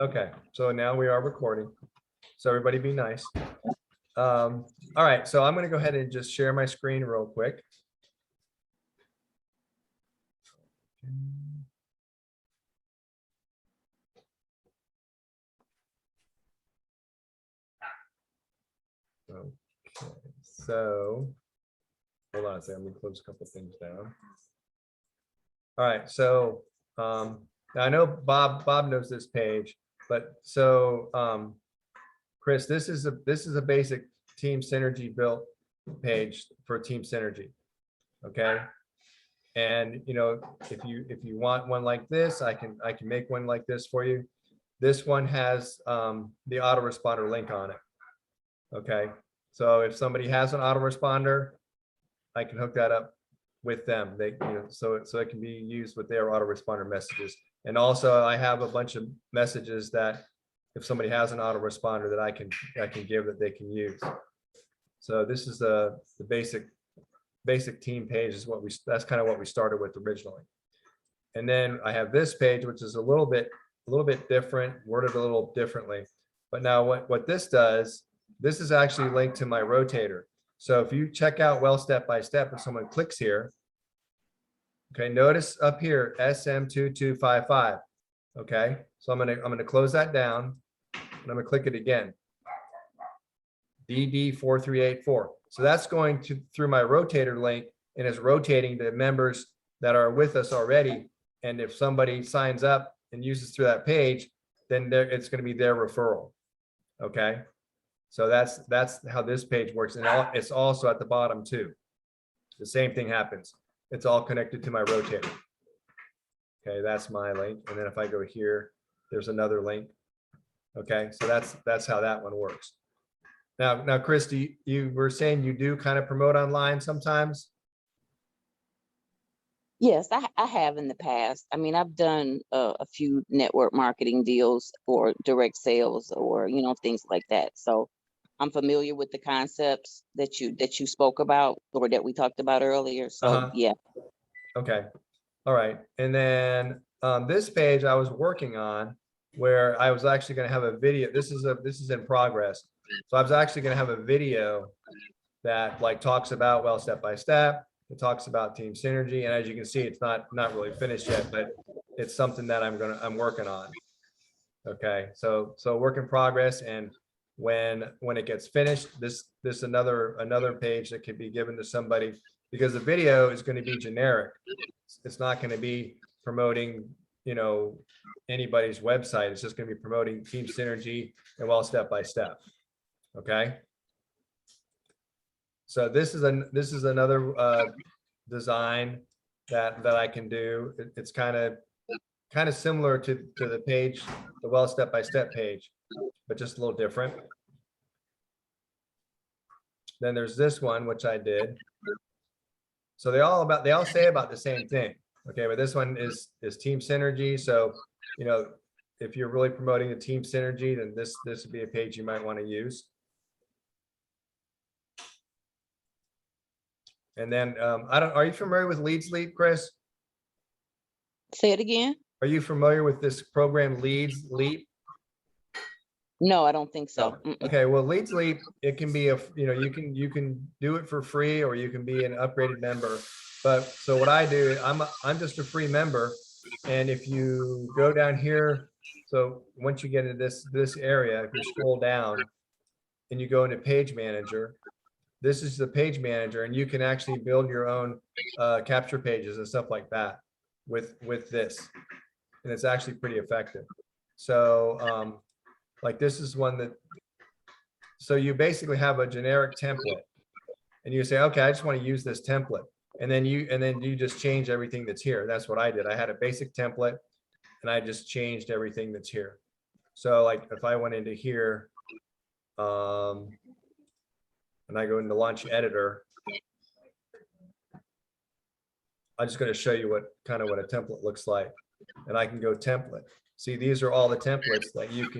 Okay, so now we are recording. So everybody be nice. All right, so I'm going to go ahead and just share my screen real quick. Okay, so hold on a second, let me close a couple things down. All right, so now I know Bob knows this page, but so Chris, this is a basic Team Synergy built page for Team Synergy. Okay. And you know, if you want one like this, I can make one like this for you. This one has the autoresponder link on it. Okay, so if somebody has an autoresponder, I can hook that up with them. They, you know, so it can be used with their autoresponder messages. And also I have a bunch of messages that if somebody has an autoresponder that I can give that they can use. So this is the basic team page is what that's kind of what we started with originally. And then I have this page, which is a little bit different, worded a little differently. But now what this does, this is actually linked to my rotator. So if you check out well step by step, if someone clicks here, okay, notice up here SM2255. Okay, so I'm gonna close that down and I'm gonna click it again. DD4384. So that's going to through my rotator link and is rotating the members that are with us already. And if somebody signs up and uses through that page, then it's going to be their referral. Okay, so that's how this page works, and it's also at the bottom too. The same thing happens. It's all connected to my rotator. Okay, that's my link, and then if I go here, there's another link. Okay, so that's how that one works. Now, Chris, you were saying you do kind of promote online sometimes? Yes, I have in the past. I mean, I've done a few network marketing deals or direct sales or, you know, things like that. So I'm familiar with the concepts that you spoke about or that we talked about earlier. So yeah. Okay. All right. And then this page I was working on where I was actually going to have a video. This is in progress. So I was actually going to have a video that like talks about well step by step. It talks about Team Synergy, and as you can see, it's not really finished yet, but it's something that I'm working on. Okay, so work in progress, and when it gets finished, this another page that could be given to somebody, because the video is going to be generic. It's not going to be promoting, you know, anybody's website. It's just going to be promoting Team Synergy and well step by step. Okay. So this is another design that I can do. It's kind of similar to the page, the well step by step page, but just a little different. Then there's this one which I did. So they all say about the same thing. Okay, but this one is Team Synergy. So you know, if you're really promoting the Team Synergy, then this would be a page you might want to use. And then are you familiar with Leads Leap, Chris? Say it again. Are you familiar with this program Leads Leap? No, I don't think so. No. Okay, well, Leads Leap, it can be you can do it for free or you can be an upgraded member. But so what I do, I'm just a free member, and if you go down here, so once you get into this area, if you scroll down and you go into Page Manager, this is the page manager, and you can actually build your own capture pages and stuff like that with this, and it's actually pretty effective. So like this is one that, so you basically have a generic template, and you say, okay, I just want to use this template, and then you just change everything that's here. That's what I did. I had a basic template, and I just changed everything that's here. So like if I went into here, and I go into Launch Editor, I'm just going to show you what a template looks like, and I can go template. See, these are all the templates that you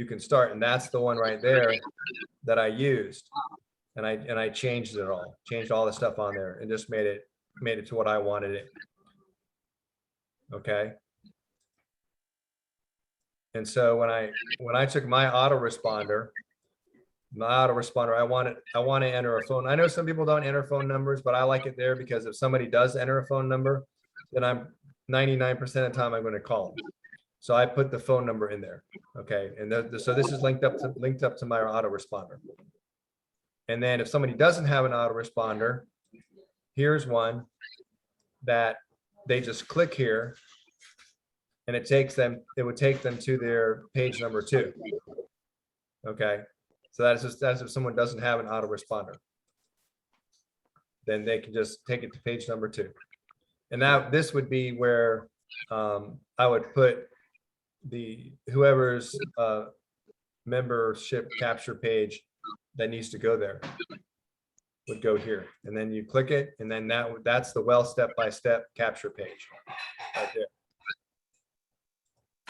can start, and that's the one right there that I used, and I changed it all, changed all the stuff on there, and just made it to what I wanted it. Okay. And so when I took my autoresponder, I want to enter a phone. I know some people don't enter phone numbers, but I like it there because if somebody does enter a phone number, then I'm 99% of the time I'm going to call them. So I put the phone number in there. Okay. And so this is linked up to my autoresponder. And then if somebody doesn't have an autoresponder, here's one that they just click here and it would take them to their page number 2. Okay. So that's if someone doesn't have an autoresponder, then they can just take it to page number 2. And now this would be where I would put whoever's membership capture page that needs to go there would go here. And then you click it, and then that's the well step-by-step capture page right there.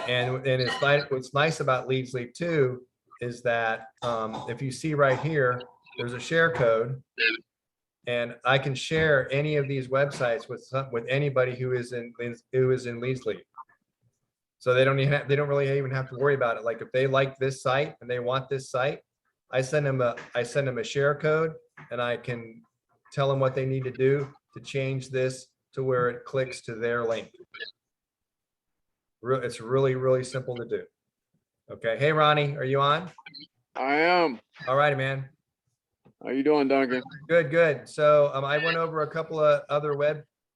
And it's like, what's nice about Leads Leap 2 is that if you see right here, there's a share code, and I can share any of these websites with anybody who is in Leads Leap. So they don't really even have to worry about it. Like if they like this site and they want this site, I send them a share code, and I can tell them what they need to do to change this to where it clicks to their link. It's really, really simple to do. Okay. Hey, Ronnie, are you on? I am. All righty, man. How you doing, Duncan? Good, good. So I went over a couple of other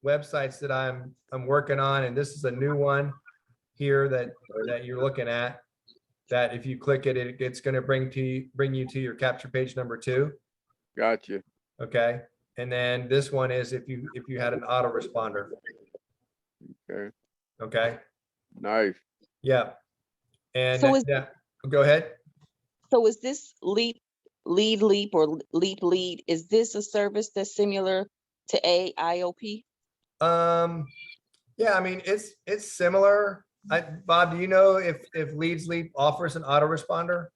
websites that I'm working on, and this is a new one here that you're looking at. That if you click it, it's going to bring you to your capture page number 2. Gotcha. Okay. And then this one is if you had an autoresponder. Okay. Okay. Nice. Yeah. And So go ahead. So is this Leap or Leap Lead? Is this a service that's similar to AIOP? Yeah, I mean, it's similar. Bob, do you know if Leads Leap offers an autoresponder?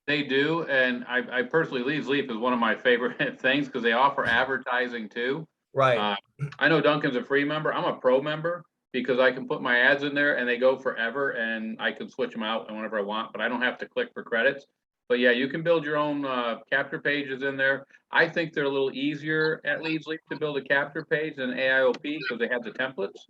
They do, and I personally, Leads Leap is one of my favorite things because they offer advertising too. Right. I know Duncan's a free member. I'm a pro member because I can put my ads in there and they go forever, and I can switch them out whenever I want, but I don't have to click for credits. But yeah, you can build your own capture pages in there. I think they're a little easier at Leads Leap to build a capture page than AIOP because they have the templates.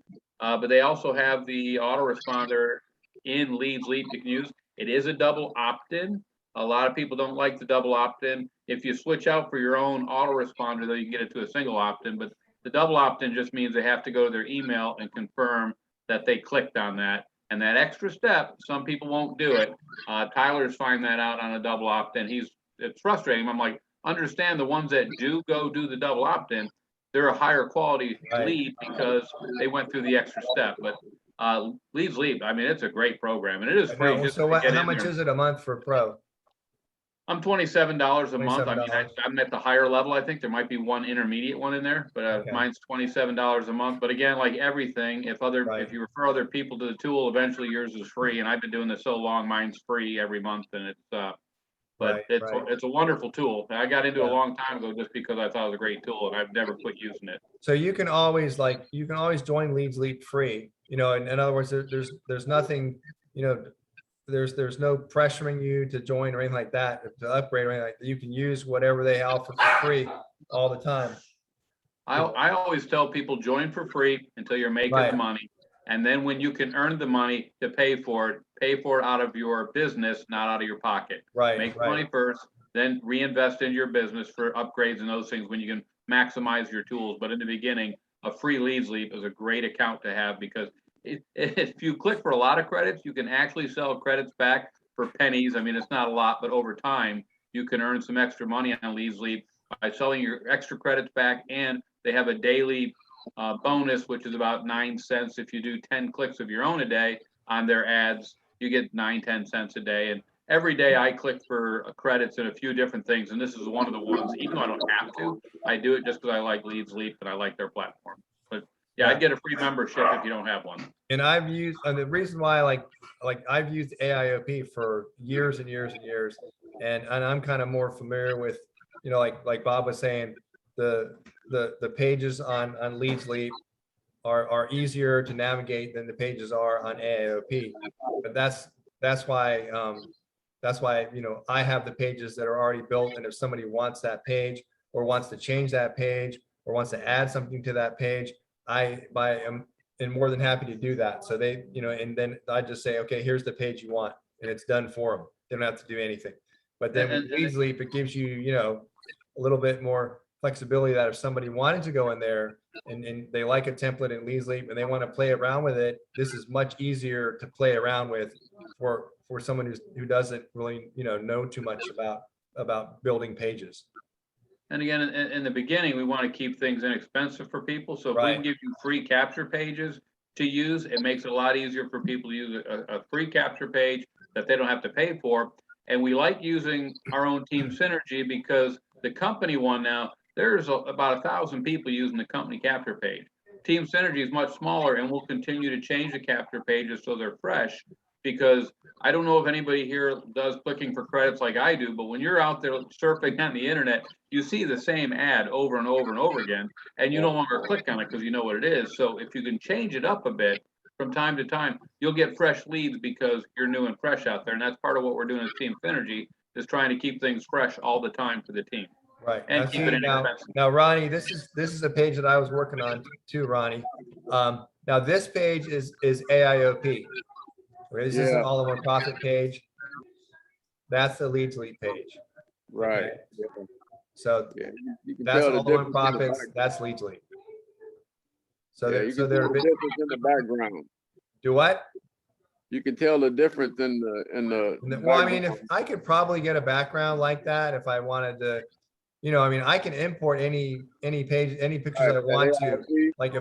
But they also have the autoresponder in Leads Leap you can use. It is a double opt-in. A lot of people don't like the double opt-in. If you switch out for your own autoresponder, though, you can get it to a single opt-in. But the double opt-in just means they have to go to their email and confirm that they clicked on that. And that extra step, some people won't do it. Tyler's find that out on a double opt-in. It's frustrating. I'm like, understand the ones that do the double opt-in, they're a higher quality lead because they went through the extra step. But Leads Leap, I mean, it's a great program, and it is free. So how much is it a month for pro? I'm $27 a month. I mean, $27. I'm at the higher level. I think there might be one intermediate one in there, but Okay. mine's $27 a month. But again, like everything, if you refer other people to the tool, eventually yours is free. And I've been doing this so long, mine's free every month, and it's a wonderful tool. I got into it a long time ago just because I thought it was a great tool, and I've never quit using it. So you can always join Leads Leap free. In other words, there's nothing, there's no pressuring you to join or anything like that, to upgrade or anything like that. You can use whatever they offer for free all the time. I always tell people join for free until you're making the money. And then when you can earn the money to pay for it out of your business, not out of your pocket. Right. Make money first, then reinvest in your business for upgrades and those things when you can maximize your tools. But in the beginning, a free Leads Leap is a great account to have because if you click for a lot of credits, you can actually sell credits back for pennies. I mean, it's not a lot, but over time, you can earn some extra money on Leads Leap by selling your extra credits back. And they have a daily bonus, which is about 9 cents. If you do 10 clicks of your own a day on their ads, you get 9-10 cents a day. And every day I click for credits in a few different things. And this is one of the ones, even though I don't have to, I do it just because I like Leads Leap and I like their platform. But yeah, I'd get a free membership if you don't have one. And I've used, and the reason why I've used AIOP for years and years and years. And I'm kind of more familiar with, like Bob was saying, the pages on Leads Leap are easier to navigate than the pages are on AIOP. But that's that's why, you know, I have the pages that are already built, and if somebody wants that page or wants to change that page or wants to add something to that page, I am more than happy to do that. So they, you know, and then I just say, okay, here's the page you want, and it's done for them. They don't have to do anything. But then with Leads Leap, it gives you, you know, a little bit more flexibility that if somebody wanted to go in there and they like a template in Leads Leap and they want to play around with it, this is much easier to play around with for someone who doesn't really, you know too much about building pages. And again, in the beginning, we want to keep things inexpensive for people. So if we Right. can give you free capture pages to use, it makes it a lot easier for people to use a free capture page that they don't have to pay for. And we like using our own Team Synergy because the company one now, there's about 1,000 people using the company capture page. Team Synergy is much smaller, and we'll continue to change the capture pages so they're fresh, because I don't know if anybody here does clicking for credits like I do, but when you're out there surfing on the internet, you see the same ad over and over and over again, and you no longer click on it because you know what it is. So if you can change it up a bit from time to time, you'll get fresh leads because you're new and fresh out there. And that's part of what we're doing as Team Synergy, is trying to keep things fresh all the time for the team. Right. And Now, keep see, it inexpensive. now, Ronnie, this is a page that I was working on too, Ronnie. Now this page is AIOP. Okay, this isn't Yeah. all in one profit page. That's the Leads Leap page. Right. Okay. So Yeah. You can that's tell the all in one difference in the profits. back- That's Leads Leap. So Yeah, there, you so can there tell are the difference in the background. do what? You can tell the difference in the Well, I mean, if background. I could probably get a background like that if I wanted to, you know, I mean, I can import any page, any pictures I want to. Like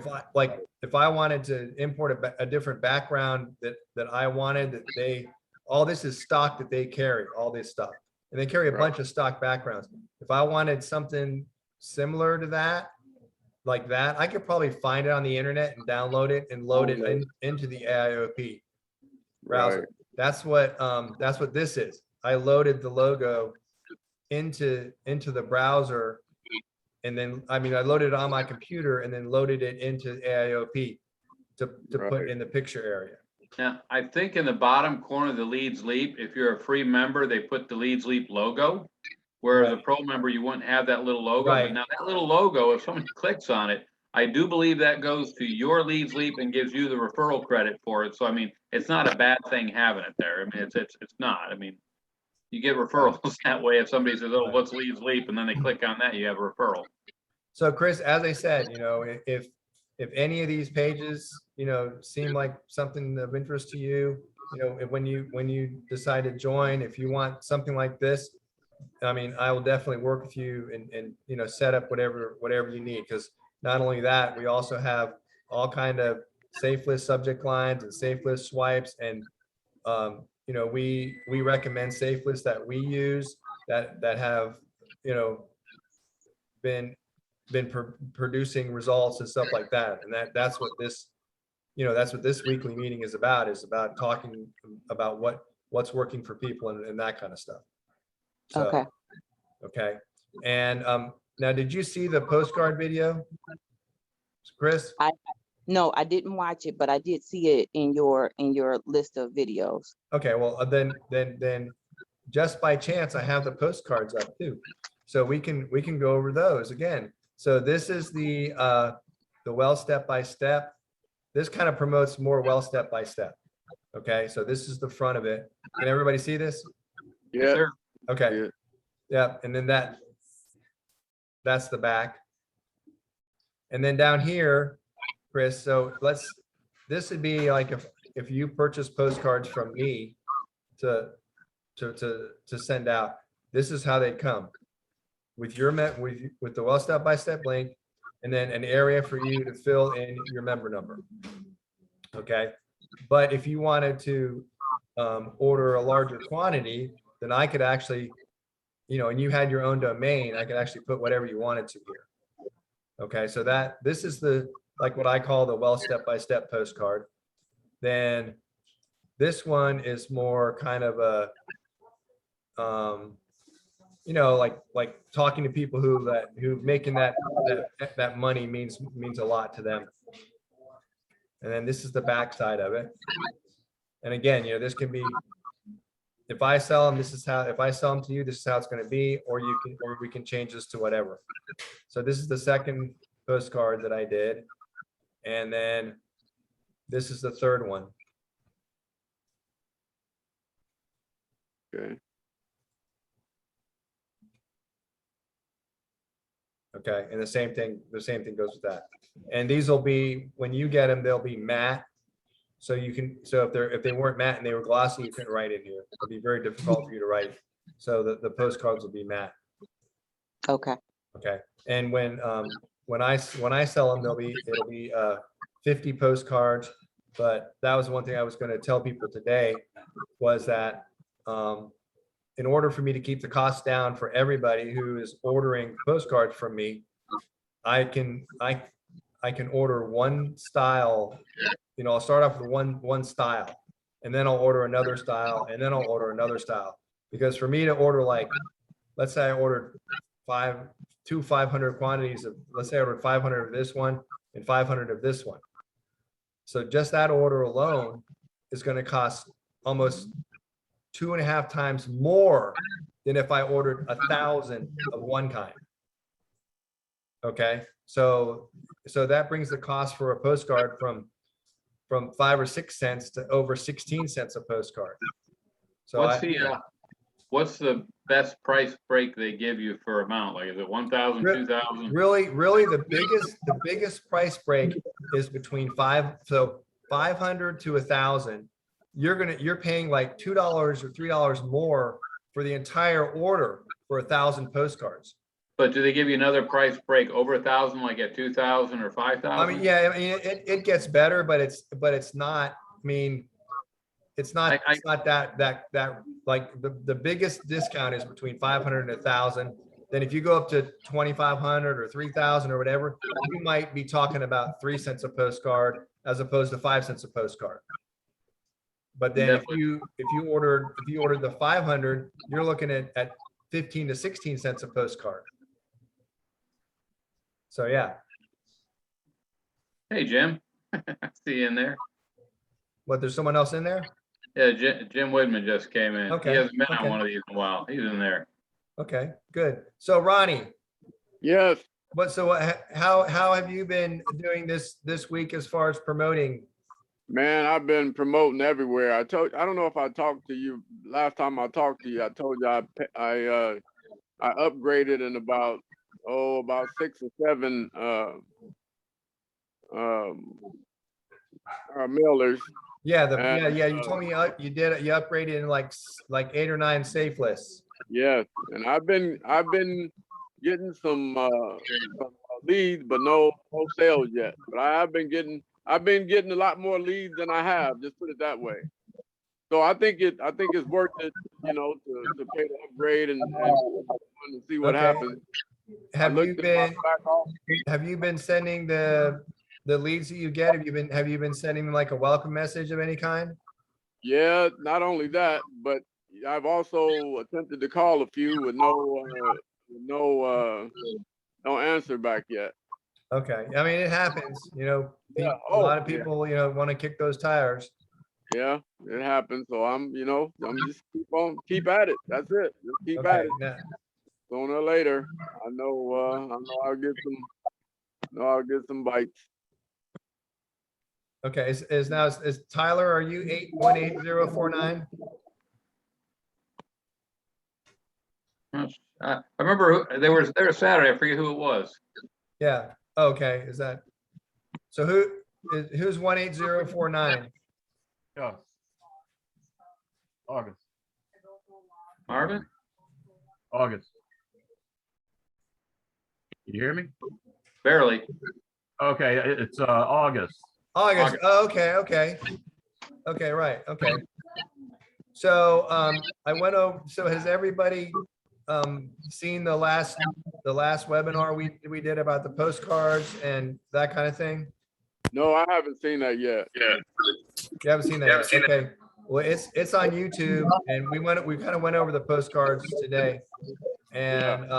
if I wanted to import a different background that I wanted, that all this is stock that they carry, all this stuff. And they carry a Right. bunch of stock backgrounds. If I wanted something similar to that, like that, I could probably find it on the internet and download it and load it into the AIOP browser. Right. That's what this is. I loaded the logo into the browser, and then I loaded it on my computer and then loaded it into AIOP to put Right. in the picture area. Now, I think in the bottom corner of the Leads Leap, if you're a free member, they put the Leads Leap logo. Whereas a Right. pro member, you wouldn't have that little logo. Right. But now that little logo, if someone clicks on it, I do believe that goes to your Leads Leap and gives you the referral credit for it. So I mean, it's not a bad thing having it there. I mean, it's not. I mean, you get referrals that way. If somebody says, "Oh, what's Leads Leap?" and then they click on that, you have a referral. So Chris, as I said, you know, if any of these pages, you know, seem like something of interest to you, you know, when you decide to join, if you want something like this, I mean, I will definitely work with you and you know, set up whatever you need. Because not only that, we also have all kind of safe list subject lines and safe list swipes, and you know, we recommend safe lists that we use that have, you know, been producing results and stuff like that. And that's what this, you know, that's what this weekly meeting is about talking about what's working for people and that kind of stuff. So, Okay. okay. And now, did you see the postcard video, Chris? No, I didn't watch it, but I did see it in your list of videos. Okay, well, then just by chance, I have the postcards up too. So we can go over those again. So this is the well step-by-step. This kind of promotes more well step-by-step. Okay, so this is the front of it. Can everybody see this? Yeah. Sure. Okay. Yeah. Yeah, and then that's the back. And then down here, Chris, so this would be like if you purchase postcards from me to send out, this is how they come. With with the well step-by-step link, and then an area for you to fill in your member number. Okay, but if you wanted to order a larger quantity, then I could actually, you know, and you had your own domain, I could actually put whatever you wanted to here. Okay, so this is like what I call the well step-by-step postcard. Then this one is more kind of a you know, like talking to people who making that money means a lot to them. And then this is the back side of it. And again, you know, this can be if I sell them, this is how, if I sell them to you, this is how it's gonna be, or you can, or we can change this to whatever. So this is the second postcard that I did. And then this is the third one. Okay. Okay, and the same thing goes with that. And these will be, when you get them, they'll be matte. So you can, so if they weren't matte and they were glossy, you couldn't write it here. It'd be very difficult for you to write. So the postcards will be matte. Okay. Okay, and when I sell them, it'll be 50 postcards. But that was one thing I was going to tell people today, was that in order for me to keep the cost down for everybody who is ordering postcards from me, I can order one style. You know, I'll start off with one style, and then I'll order another style, and then I'll order another style. Because for me to order, like, let's say I ordered 500 quantities of, let's say I ordered 500 of this one and 500 of this one. So just that order alone is going to cost almost 2.5 times more than if I ordered 1,000 of one kind. Okay, so that brings the cost for a postcard from 5 or 6 cents to over 16 cents a postcard. So what's the best price break they give you for amount? Like, is it 1,000, 2,000? Really, the biggest price break is between 500 to 1,000. You're paying like $2 or $3 more for the entire order for 1,000 postcards. But do they give you another price break over 1,000, like at 2,000 or 5,000? I mean, yeah, I mean, it gets better, but it's not, I mean, it's not that like the biggest discount is between 500 and 1,000. Then if you go up to 2,500 or 3,000 or whatever, you might be talking about 3 cents a postcard as opposed to 5 cents a postcard. But then if you ordered the 500, you're looking at 15 to 16 cents a postcard. So yeah. Hey, Jim. See you in there. What, there's someone else in there? Yeah, Jim Whitman just came in. Okay, He hasn't been okay. on one of these in a while. He's in there. Okay, good. So Ronnie, Yes, how have you been doing this week as far as promoting? man, I've been promoting everywhere. I don't know if I talked to you last time I talked to you. I told you I upgraded in about 6 or 7 mailers. Yeah, you told me you upgraded in like 8 or 9 safe lists. Yes, and I've been getting some leads, but no sales yet. But I've been getting a lot more leads than I have. Just put it that way. So I think it's worth it, you know, to pay the upgrade and see what Okay. happens. Have you been sending the leads that you get? Have you been sending them like a welcome message of any kind? Yeah, not only that, but I've also attempted to call a few with no answer back yet. Okay, I mean, it happens, you know, Yeah. a lot of people, you know, want to kick those tires. Yeah, it happens. So I'm just keep at it. That's it. Just keep at Okay, it. now, Sooner or later, I know I'll get some bites. okay, is Tyler, are you 818049? I remember they were Saturday. I forget who it was. Yeah, okay, is that, so who's 18049? Yeah. August. Marvin? August. You hear me? Barely. Okay, it's August. August, oh, okay, right, okay. So I went over, so has everybody seen the last webinar we did about the postcards and that kind of thing? No, I haven't seen that yet. Yeah. You haven't seen that yet? Okay, well, it's on YouTube, and we kind of went over the postcards today. And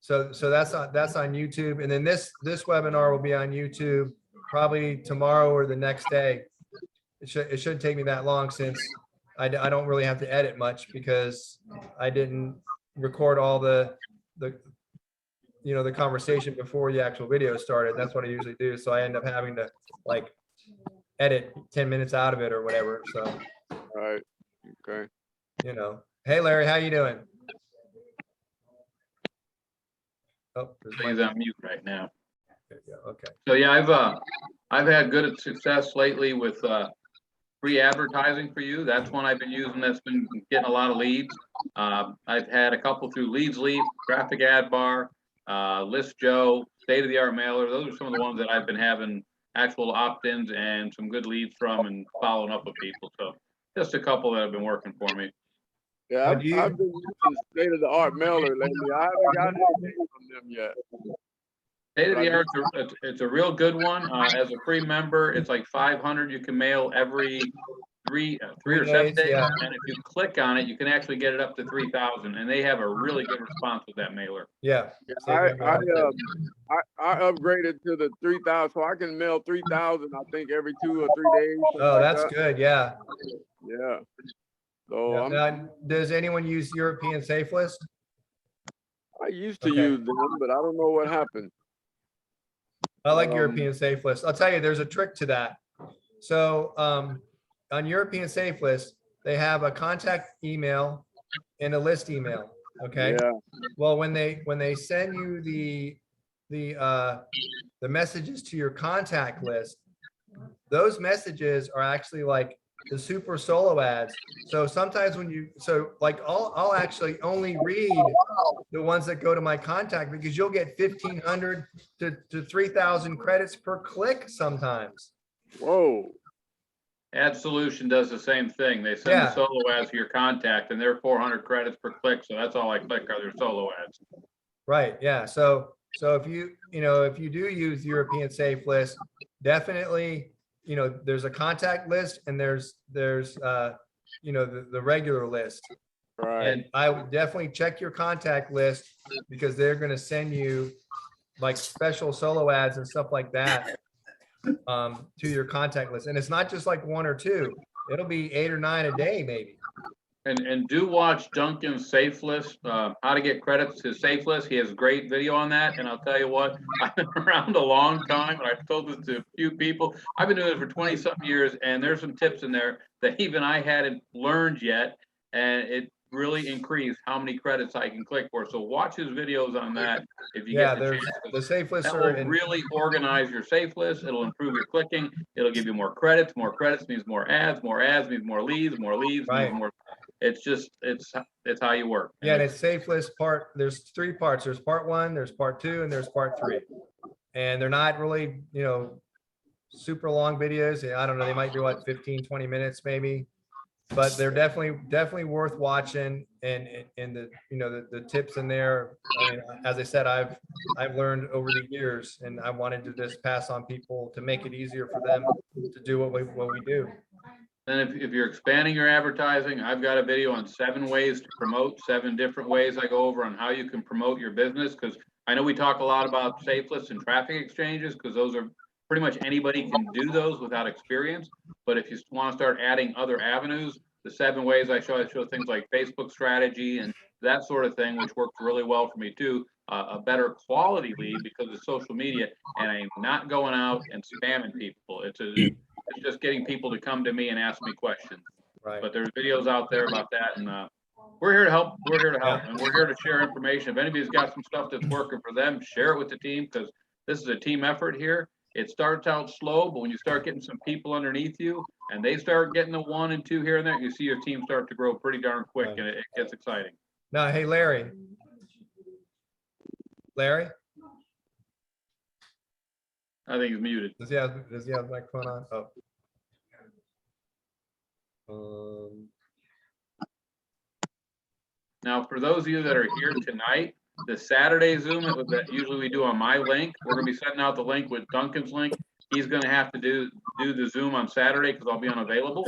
so that's on YouTube, and then this webinar will be on YouTube probably tomorrow or the next day. It shouldn't take me that long, since I don't really have to edit much because I didn't record all the the conversation before the actual video started. That's what I usually do. So I end up having to like edit 10 minutes out of it or whatever. So, Right. Okay. Hey Larry, how you doing? Oh, there's He's Mike. on mute right now. There you go. Okay. So yeah, I've had good success lately with free advertising for you. That's one I've been using. That's been getting a lot of leads. I've had a couple through Leads Leaf, Graphic Ad Bar, List Joe, State of the Art Mailer. Those are some of the ones that I've been having actual opt-ins and some good leads from and following up with people. So just a couple that have been working for me. Yeah, I've been using State of the Art Mailer lately. I haven't got anything from them yet. State of the Art, it's a real good one. As a free member, it's like 500. You can mail every three or 7 days. Yeah. And if you click on it, you can actually get it up to 3,000. And they have a really good response with that mailer. Yeah. I upgraded to the 3,000, so I can mail 3,000. I think every 2 or 3 days. Oh, that's good. Yeah. Yeah. So Yeah. Now, does anyone use European Safe List? I used to Okay. use them, but I don't know what happened. I like European Safe List. I'll tell you, there's a trick to that. So on European Safe List, they have a contact email and a list email. Okay. Yeah. Well, when they send you the messages to your contact list, those messages are actually like the super solo ads. So sometimes I'll actually only read the ones that go to my contact because you'll get 1,500 to 3,000 credits per click sometimes. Whoa. Ad Solution does the same thing. They send the solo ads to your contact and they're 400 credits per click. So that's all I click are their solo ads. Right. Yeah. So if you do use European Safe List, definitely, there's a contact list and there's the regular list. Right. And I would definitely check your contact list because they're going to send you like special solo ads and stuff like that to your contact list. And it's not just like 1 or 2. It'll be 8 or 9 a day, maybe. And do watch Duncan's Safe List, how to get credits to Safe List. He has a great video on that. And I'll tell you what, I've been around a long time, and I've told this to a few people. I've been doing it for 20-something years, and there's some tips in there that even I hadn't learned yet. And it really increased how many credits I can click for. So watch his videos on that if you get the chance. The Safe List That will really organize your Safe List. It'll improve your clicking. It'll give you more credits. More credits means more ads. More ads means more leads. More leads means more. It's just, it's how you work. Yeah, and it's Safe List there's 3 parts. There's part 1, there's part 2, and there's part 3. And they're not really, super long videos. I don't know, they might be 15, 20 minutes maybe. But they're definitely worth watching, and the tips in there. I mean, as I said, I've learned over the years, and I wanted to just pass on people to make it easier for them to do what we do. And if you're expanding your advertising, I've got a video on 7 ways to promote, 7 different ways I go over on how you can promote your business. Because I know we talk a lot about Safe Lists and traffic exchanges, because those are pretty much anybody can do those without experience. But if you want to start adding other avenues, the 7 ways I show things like Facebook strategy and that sort of thing, which works really well for me too. A better quality lead because of social media, and I'm not going out and spamming people. It's just getting people to come to me and ask me questions. Right. But there's videos out there about that, and we're here to help. We're here to help, and we're here to share information. If anybody's got some stuff that's working for them, share it with the team, because this is a team effort here. It starts out slow, but when you start getting some people underneath you and they start getting the 1 and 2 here and there, you see your team start to grow pretty darn quick, and it gets exciting. Now, hey, Larry, I think he's muted. does he have the microphone on? Oh. Now, for those of you that are here tonight, the Saturday Zoom that usually we do on my link, we're going to be sending out the link with Duncan's link. He's going to have to do the Zoom on Saturday because I'll be unavailable.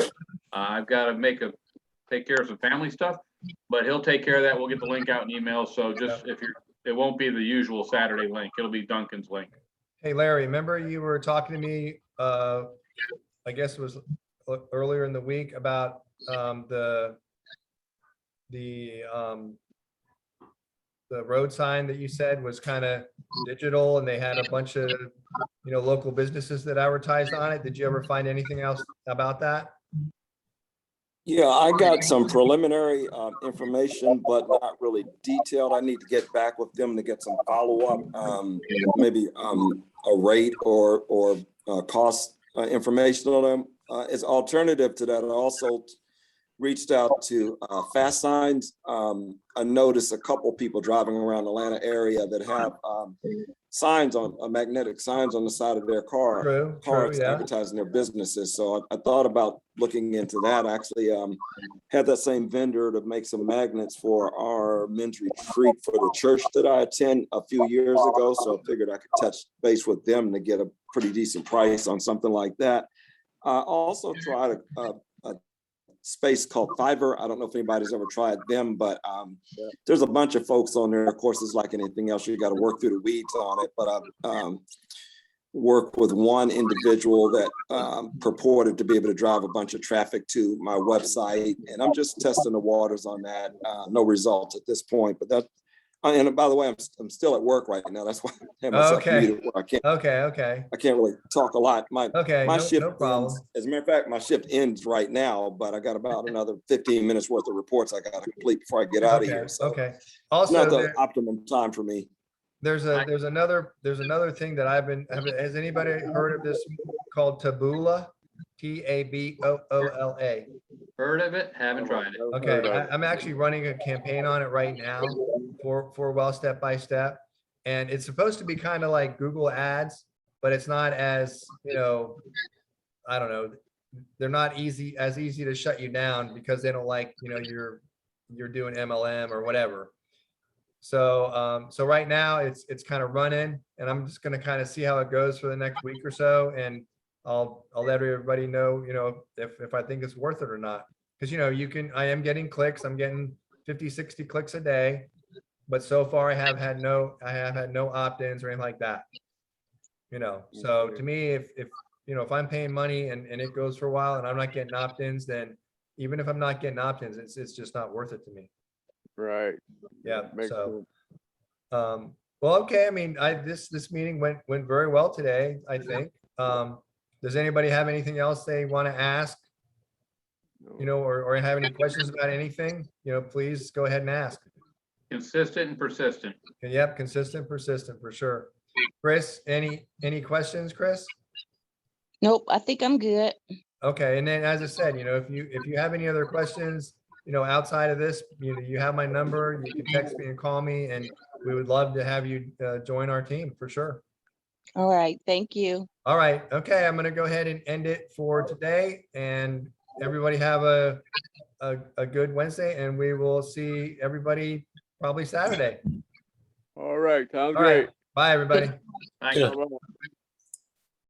I've got to take care of some family stuff, but he'll take care of that. We'll get the link out in email. So just it won't be the usual Saturday link. It'll be Duncan's link. Hey, Larry, remember you were talking to me, I guess it was earlier in the week, about the road sign that you said was kind of digital and they had a bunch of, local businesses that advertised on it. Did you ever find anything else about that? Yeah, I got some preliminary information, but not really detailed. I need to get back with them to get some follow-up, maybe a rate or cost information on them. As alternative to that, I also reached out to Fast Signs. I noticed a couple people driving around the Atlanta area that have signs on magnetic signs on the side of their cars yeah. advertising their businesses. So I thought about looking into that. I actually had that same vendor to make some magnets for our men's retreat for the church that I attend a few years ago. So I figured I could touch base with them to get a pretty decent price on something like that. I also tried a space called Fiverr. I don't know if anybody's ever tried them, but there's a bunch of folks on there. Of course, it's like anything else, you got to work through the weeds on it. But I worked with one individual that purported to be able to drive a bunch of traffic to my website, and I'm just testing the waters on that. No results at this point, but that. And by the way, I'm still at work right now. That's why I have myself muted where I can't. Okay. I can't really talk a lot. My shift no problem. ends, as a matter of fact, my shift ends right now, but I got about another 15 minutes worth of reports I got to complete before I get out of here. So Okay. it's Also, not the optimum time for me. there's another thing that has anybody heard of this called Taboola? Taboola. Heard of it? Haven't tried it. Okay, I'm actually running a campaign on it right now for Well Step by Step. And it's supposed to be kind of like Google Ads, but it's not as, I don't know, they're not as easy to shut you down because they don't like, you're doing MLM or whatever. So right now it's kind of running, and I'm just going to kind of see how it goes for the next week or so, and I'll let everybody know, if I think it's worth it or not. Because I am getting clicks. I'm getting 50, 60 clicks a day, but so far I have had no opt-ins or anything like that. So to me, if I'm paying money and it goes for a while and I'm not getting opt-ins, then even if I'm not getting opt-ins, it's just not worth it to me. Right. Yeah. Makes So, sense. well, okay. I mean, this meeting went very well today, I think. Does anybody have anything else they want to ask? Or have any questions about anything? Please go ahead and ask. Consistent and persistent. Yep, consistent, persistent, for sure. Chris, any questions, Chris? Nope, I think I'm good. Okay, and then as I said, if you have any other questions, outside of this, you have my number. You can text me and call me, and we would love to have you join our team for sure. All right, thank you. All right, okay, I'm gonna go ahead and end it for today, and everybody have a good Wednesday, and we will see everybody probably Saturday. All right. Sounds All right, great. bye, everybody. Thank you. All right.